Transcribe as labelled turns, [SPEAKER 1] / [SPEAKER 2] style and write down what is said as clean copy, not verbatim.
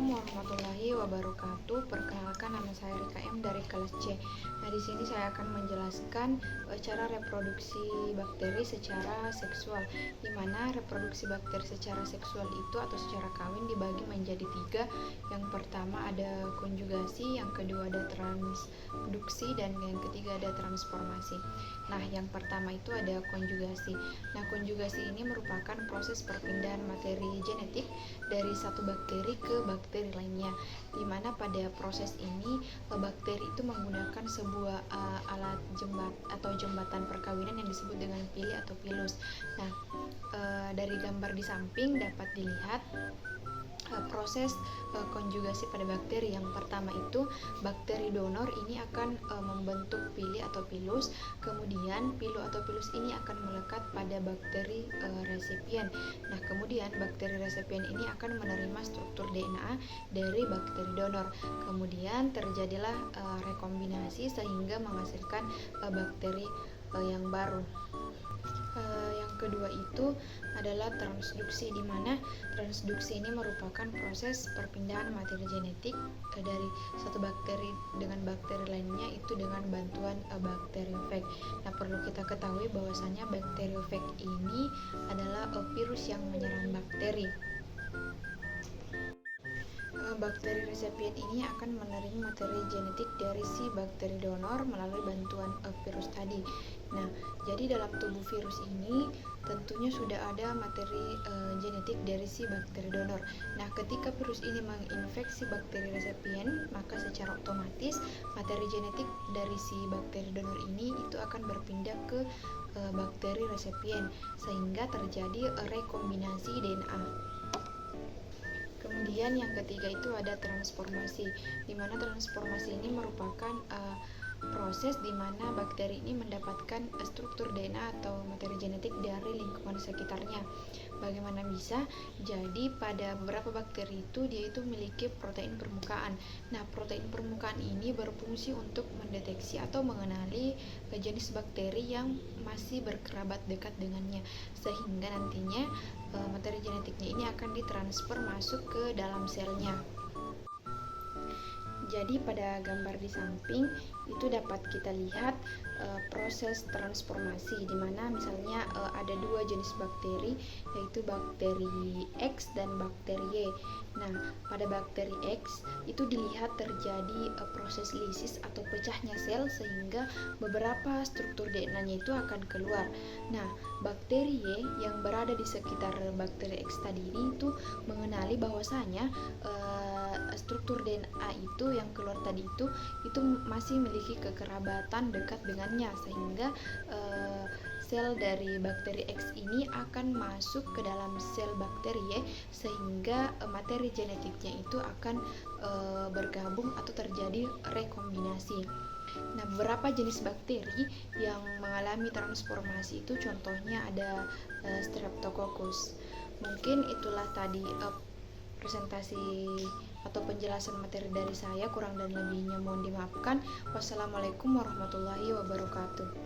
[SPEAKER 1] Assalamualaikum warahmatullahi wabarakatuh. Perkenalkan, nama saya Rika M dari kelas C. Nah, di sini saya akan menjelaskan cara reproduksi bakteri secara seksual, di mana reproduksi bakteri secara seksual itu atau secara kawin dibagi menjadi 3. Yang pertama ada konjugasi, yang kedua ada transduksi, dan yang ketiga ada transformasi. Nah, yang pertama itu ada konjugasi. Nah, konjugasi ini merupakan proses perpindahan materi genetik dari satu bakteri ke bakteri lainnya, di mana pada proses ini bakteri itu menggunakan sebuah alat jembatan perkawinan yang disebut dengan pili atau pilus. Nah, dari gambar di samping dapat dilihat proses konjugasi pada bakteri. Yang pertama itu bakteri donor ini akan membentuk pili atau pilus, kemudian pilu atau pilus ini akan melekat pada bakteri resipien. Nah, kemudian bakteri resipien ini akan menerima struktur DNA dari bakteri donor, kemudian terjadilah rekombinasi sehingga menghasilkan bakteri yang baru. Yang kedua itu adalah transduksi, di mana transduksi ini merupakan proses perpindahan materi genetik dari satu bakteri dengan bakteri lainnya itu dengan bantuan bakteriofag. Nah, perlu kita ketahui bahwasanya bakteriofag ini adalah virus yang menyerang bakteri. Bakteri resipien ini akan menerima materi genetik dari si bakteri donor melalui bantuan virus tadi. Nah, jadi dalam tubuh virus ini tentunya sudah ada materi genetik dari si bakteri donor. Nah, ketika virus ini menginfeksi bakteri resipien, maka secara otomatis materi genetik dari si bakteri donor ini itu akan berpindah ke bakteri resipien sehingga terjadi rekombinasi DNA. Kemudian yang ketiga itu ada transformasi, di mana transformasi ini merupakan proses di mana bakteri ini mendapatkan struktur DNA atau materi genetik dari lingkungan sekitarnya. Bagaimana bisa? Jadi pada beberapa bakteri itu dia itu memiliki protein permukaan. Nah, protein permukaan ini berfungsi untuk mendeteksi atau mengenali jenis bakteri yang masih berkerabat dekat dengannya, sehingga nantinya materi genetiknya ini akan ditransfer masuk ke dalam selnya. Jadi pada gambar di samping itu dapat kita lihat proses transformasi, di mana misalnya ada 2 jenis bakteri, yaitu bakteri X dan bakteri Y. Nah, pada bakteri X itu dilihat terjadi proses lisis atau pecahnya sel sehingga beberapa struktur DNA-nya itu akan keluar. Nah, bakteri Y yang berada di sekitar bakteri X tadi ini itu mengenali bahwasanya struktur DNA itu yang keluar tadi itu masih memiliki kekerabatan dekat dengannya, sehingga sel dari bakteri X ini akan masuk ke dalam sel bakteri Y, sehingga materi genetiknya itu akan bergabung atau terjadi rekombinasi. Nah, beberapa jenis bakteri yang mengalami transformasi itu contohnya ada Streptococcus. Mungkin itulah tadi presentasi atau penjelasan materi dari saya, kurang dan lebihnya mohon dimaafkan. Wassalamualaikum warahmatullahi wabarakatuh.